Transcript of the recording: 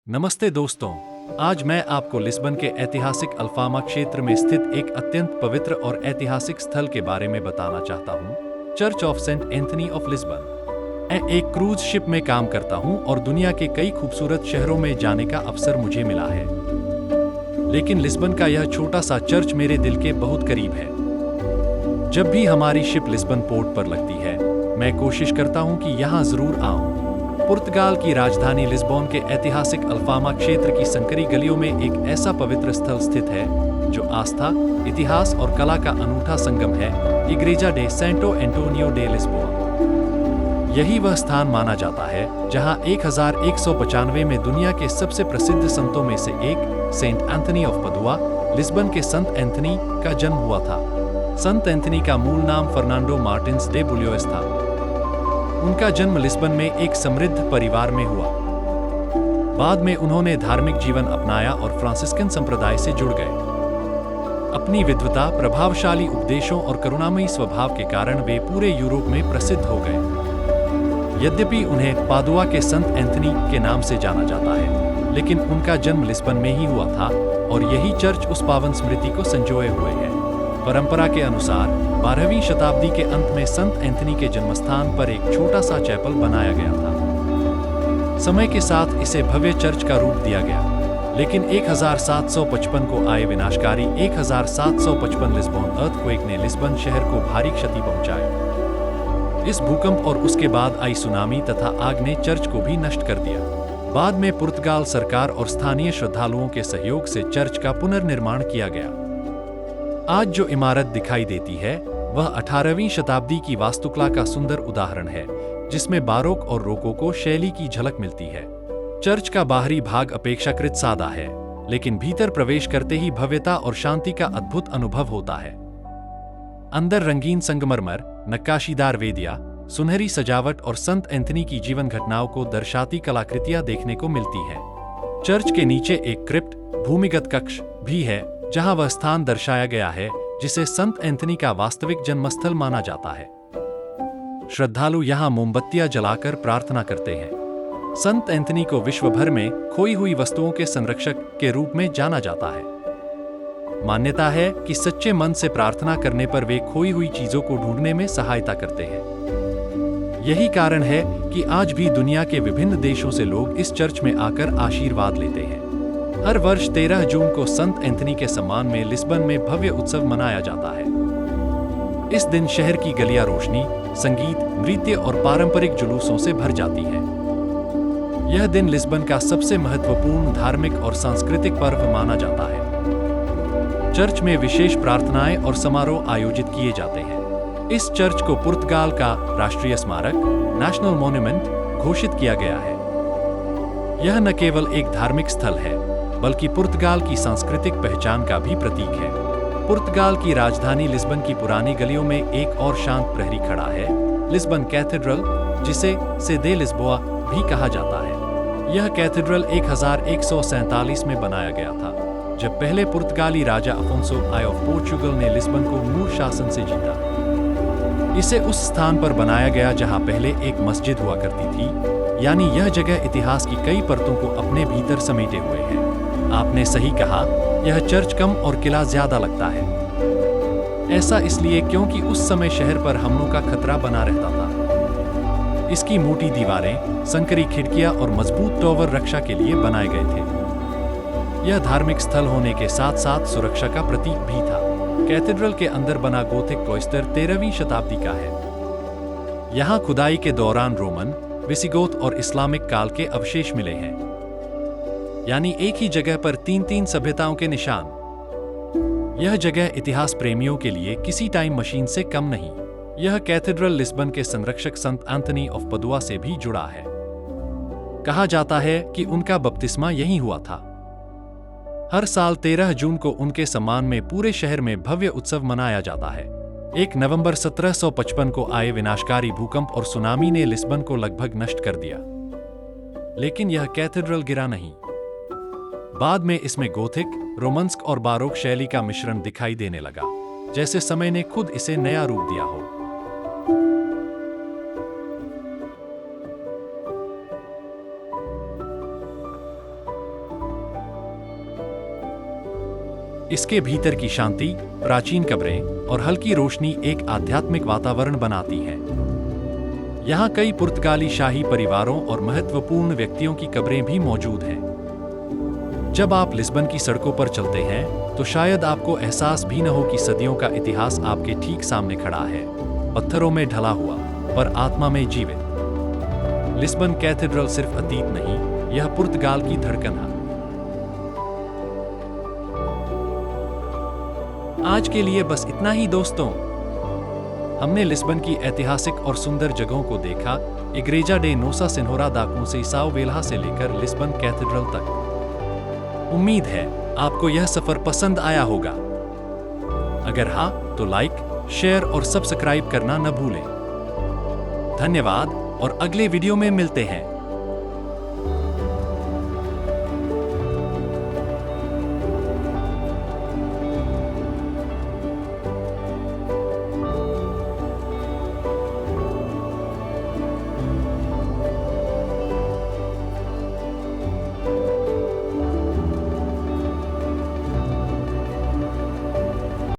नमस्ते दोस्तों। आज मैं आपको लिस्बन के ऐतिहासिक अल्फामा क्षेत्र में स्थित एक अत्यंत पवित्र और ऐतिहासिक स्थल के बारे में बताना चाहता हूँ, church of saint Anthony of Lisbon. मैं एक क्रूज शिप में काम करता हूँ और दुनिया के कई खूबसूरत शहरों में जाने का अवसर मुझे मिला है, लेकिन लिस्बन का यह छोटा सा चर्च मेरे दिल के बहुत करीब है। जब भी हमारी शिप लिस्बन पोर्ट पर लगती है, मैं कोशिश करता हूँ कि यहाँ जरूर आऊँ। पुर्तगाल की राजधानी लिस्बोन के ऐतिहासिक अल्फामा क्षेत्र की संकरी गलियों में एक ऐसा पवित्र स्थल स्थित है जो आस्था, इतिहास और कला का अनूठा संगम है, Igreja de Santo Antonio de Lisbon. यही वह स्थान माना जाता है जहां 1195 में दुनिया के सबसे प्रसिद्ध संतों में से एक सेंट एंथनी ऑफ पदुआ, लिस्बन के संत एंथनी का जन्म हुआ था। संत एंथनी का मूल नाम फर्नांडो मार्टिन्स डे बुलियोस था। उनका जन्म लिस्बन में एक समृद्ध परिवार में हुआ। बाद में उन्होंने धार्मिक जीवन अपनाया और फ्रांसिस्कन संप्रदाय से जुड़ गए। अपनी विद्वता, प्रभावशाली उपदेशों और करुणामयी स्वभाव के कारण वे पूरे यूरोप में प्रसिद्ध हो गए। यद्यपि उन्हें पादुआ के संत एंथनी के नाम से जाना जाता है, लेकिन उनका जन्म लिस्बन में ही हुआ था और यही चर्च उस पावन स्मृति को संजोए हुए है। परंपरा के अनुसार 12वीं शताब्दी के अंत में संत एंथनी के जन्मस्थान पर एक छोटा सा चैपल बनाया गया था। समय के साथ इसे भव्य चर्च का रूप दिया गया, लेकिन 1755 को आए विनाशकारी 1755 लिस्बोन अर्थक्वेक ने लिस्बन शहर को भारी क्षति पहुंचाई। इस भूकंप और उसके बाद आई सुनामी तथा आग ने चर्च को भी नष्ट कर दिया। बाद में पुर्तगाल सरकार और स्थानीय श्रद्धालुओं के सहयोग से चर्च का पुनर्निर्माण किया गया। आज जो इमारत दिखाई देती है वह 18वीं शताब्दी की वास्तुकला का सुंदर उदाहरण है, जिसमें बारोक और रोकोको शैली की झलक मिलती है। चर्च का बाहरी भाग अपेक्षाकृत सादा है, लेकिन भीतर प्रवेश करते ही भव्यता और शांति का अद्भुत अनुभव होता है। अंदर रंगीन संगमरमर, नक्काशीदार वेदियां, सुनहरी सजावट और संत एंथनी की जीवन घटनाओं को दर्शाती कलाकृतियां देखने को मिलती हैं। चर्च के नीचे एक क्रिप्ट, भूमिगत कक्ष भी है, जहां वह स्थान दर्शाया गया है जिसे संत एंथनी का वास्तविक जन्मस्थल माना जाता है। श्रद्धालु यहां मोमबत्तियां जलाकर प्रार्थना करते हैं। संत एंथनी को विश्व भर में खोई हुई वस्तुओं के संरक्षक के रूप में जाना जाता है। मान्यता है कि सच्चे मन से प्रार्थना करने पर वे खोई हुई चीजों को ढूंढने में सहायता करते हैं। यही कारण है कि आज भी दुनिया के विभिन्न देशों से लोग इस चर्च में आकर आशीर्वाद लेते हैं। हर वर्ष 13 जून को संत एंथनी के सम्मान में लिस्बन में भव्य उत्सव मनाया जाता है। इस दिन शहर की गलियां रोशनी, संगीत, नृत्य और पारंपरिक जुलूसों से भर जाती हैं। यह दिन लिस्बन का सबसे महत्वपूर्ण धार्मिक और सांस्कृतिक पर्व माना जाता है। चर्च में विशेष प्रार्थनाएं और समारोह आयोजित किए जाते हैं। इस चर्च को पुर्तगाल का राष्ट्रीय स्मारक, नेशनल मॉन्यूमेंट घोषित किया गया है। यह न केवल एक धार्मिक स्थल है, बल्कि पुर्तगाल की सांस्कृतिक पहचान का भी प्रतीक है। पुर्तगाल की राजधानी लिस्बन की पुरानी गलियों में एक और शांत प्रहरी खड़ा है, लिस्बन कैथेड्रल, जिसे सेदे लिस्बोआ भी कहा जाता है। यह कैथेड्रल 1147 में बनाया गया था, जब पहले पुर्तगाली राजा अफोंसो आई ऑफ पोर्चुगल ने लिस्बन को मूर शासन से जीता। इसे उस स्थान पर बनाया गया जहां पहले एक मस्जिद हुआ करती थी, यानी यह जगह इतिहास की कई परतों को अपने भीतर समेटे हुए है। आपने सही कहा, यह चर्च कम और किला ज्यादा लगता है। ऐसा इसलिए क्योंकि उस समय शहर पर हमलों का खतरा बना रहता था। इसकी मोटी दीवारें, संकरी खिड़कियां और मजबूत टॉवर रक्षा के लिए बनाए गए थे। यह धार्मिक स्थल होने के साथ साथ सुरक्षा का प्रतीक भी था। कैथेड्रल के अंदर बना गोथिक क्लोइस्टर 13वीं शताब्दी का है। यहाँ खुदाई के दौरान रोमन, विसिगोथ और इस्लामिक काल के अवशेष मिले हैं, यानी एक ही जगह पर तीन सभ्यताओं के निशान। यह जगह इतिहास प्रेमियों के लिए किसी टाइम मशीन से कम नहीं। यह कैथेड्रल लिस्बन के संरक्षक संत एंथनी ऑफ पदुआ से भी जुड़ा है। कहा जाता है कि उनका बपतिस्मा यहीं हुआ था। हर साल 13 जून को उनके सम्मान में पूरे शहर में भव्य उत्सव मनाया जाता है। 1 नवंबर 1755 को आए विनाशकारी भूकंप और सुनामी ने लिस्बन को लगभग नष्ट कर दिया, लेकिन यह कैथेड्रल गिरा नहीं। बाद में इसमें गोथिक, रोमन्स्क और बारोक शैली का मिश्रण दिखाई देने लगा, जैसे समय ने खुद इसे नया रूप दिया हो। इसके भीतर की शांति, प्राचीन कब्रें और हल्की रोशनी एक आध्यात्मिक वातावरण बनाती हैं। यहाँ कई पुर्तगाली शाही परिवारों और महत्वपूर्ण व्यक्तियों की कब्रें भी मौजूद हैं। जब आप लिस्बन की सड़कों पर चलते हैं तो शायद आपको एहसास भी न हो कि सदियों का इतिहास आपके ठीक सामने खड़ा है, पत्थरों में ढला हुआ पर आत्मा में जीवित। लिस्बन कैथेड्रल सिर्फ अतीत नहीं, यह पुर्तगाल की धड़कन है। आज के लिए बस इतना ही दोस्तों। हमने लिस्बन की ऐतिहासिक और सुंदर जगहों को देखा, इग्रेजा डे नोसा सिन्होरा दा कंसेइसाओ वेल्हा से लेकर लिस्बन कैथेड्रल तक। उम्मीद है आपको यह सफर पसंद आया होगा। अगर हाँ तो लाइक, शेयर और सब्सक्राइब करना न भूलें। धन्यवाद और अगले वीडियो में मिलते हैं।